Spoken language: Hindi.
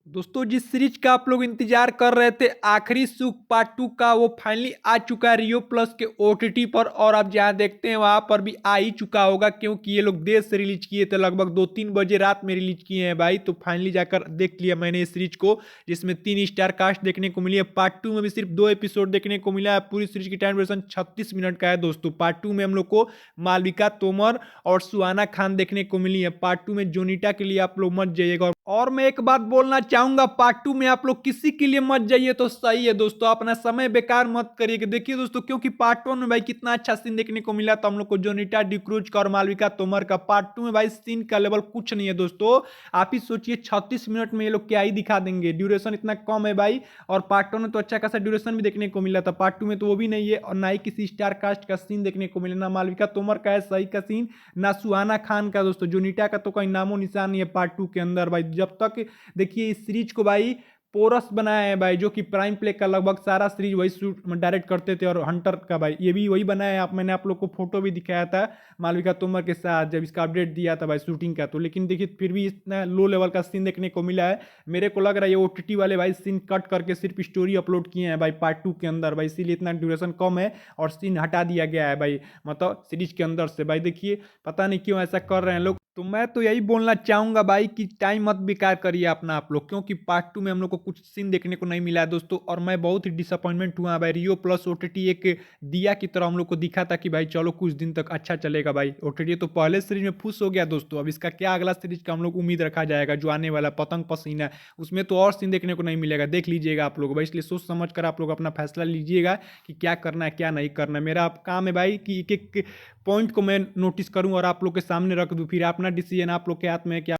दोस्तों जिस सीरीज का आप लोग इंतजार कर रहे थे आखिरी सुख पार्ट 2 का वो फाइनली आ चुका है रियो प्लस के ओटीटी पर। और आप जहां देखते हैं वहां पर भी आ ही चुका होगा क्योंकि ये लोग देर से रिलीज किए थे, लगभग 2-3 बजे रात में रिलीज किए हैं भाई। तो फाइनली जाकर देख लिया मैंने इस सीरीज को, जिसमें 3 स्टार कास्ट देखने को मिली है। पार्ट 2 में भी सिर्फ 2 एपिसोड देखने को मिला है। पूरी सीरीज की टाइम ड्यूरेशन 36 मिनट का है दोस्तों। पार्ट 2 में हम लोग को मालविका तोमर और सुहाना खान देखने को मिली है। पार्ट 2 में जोनीटा के लिए आप लोग मत जाइएगा। और मैं एक बात बोलना चाहूंगा, पार्ट 2 में आप लोग किसी के लिए मत जाइए तो सही है दोस्तों, अपना समय बेकार मत करिए। देखिए दोस्तों, क्योंकि पार्ट 1 में भाई कितना अच्छा सीन देखने को मिला था हम लोग को जोनीटा डिक्रूज का और मालविका तोमर का। पार्ट 2 में भाई सीन का लेवल कुछ नहीं है दोस्तों। आप ही सोचिए 36 मिनट में ये लोग क्या ही दिखा देंगे, ड्यूरेशन इतना कम है भाई। और पार्ट 1 में तो अच्छा खासा ड्यूरेशन भी देखने को मिला था, पार्ट 2 में तो वो भी नहीं है। और ना ही किसी स्टार कास्ट का सीन देखने को मिला, ना मालविका तोमर का है सही का सीन, ना सुहाना खान का दोस्तों। जोनीटा का तो कोई नामो निशान नहीं है पार्ट 2 के अंदर भाई। जब तक देखिए इस सीरीज को भाई पोरस बनाया है भाई, जो कि प्राइम प्ले का लगभग सारा सीरीज वही शूट डायरेक्ट करते थे। और हंटर का भाई ये भी वही बनाया है। मैंने आप लोग को फोटो भी दिखाया था मालविका तोमर के साथ जब इसका अपडेट दिया था भाई शूटिंग का। तो लेकिन देखिए फिर भी इतना लो लेवल का सीन देखने को मिला है। मेरे को लग रहा है ये ओटीटी वाले भाई सीन कट करके सिर्फ स्टोरी अपलोड किए हैं भाई पार्ट 2 के अंदर भाई, इसीलिए इतना ड्यूरेशन कम है और सीन हटा दिया गया है भाई, मतलब सीरीज के अंदर से भाई। देखिए पता नहीं क्यों ऐसा कर रहे हैं लोग। तो मैं तो यही बोलना चाहूंगा भाई कि टाइम मत बेकार करिए अपना आप लोग, क्योंकि पार्ट 2 में हम लोग को कुछ सीन देखने को नहीं मिला है दोस्तों। और मैं बहुत ही डिसअपॉइंटमेंट हुआ भाई। रियो प्लस ओटीटी एक दिया की तरह हम लोग को दिखा था कि भाई चलो कुछ दिन तक अच्छा चलेगा भाई। ओटीटी तो पहले सीरीज में फुस हो गया दोस्तों, अब इसका क्या अगला सीरीज का हम लोग उम्मीद रखा जाएगा जो आने वाला पतंग पसीना, उसमें तो और सीन देखने को नहीं मिलेगा। देख लीजिएगा आप लोग भाई, इसलिए सोच समझ कर आप लोग अपना फैसला लीजिएगा कि क्या करना है क्या नहीं करना है। मेरा काम है भाई कि एक एक पॉइंट को मैं नोटिस करूं और आप लोग के सामने रख दूं, फिर अपना डिसीजन आप लोग के हाथ में है कि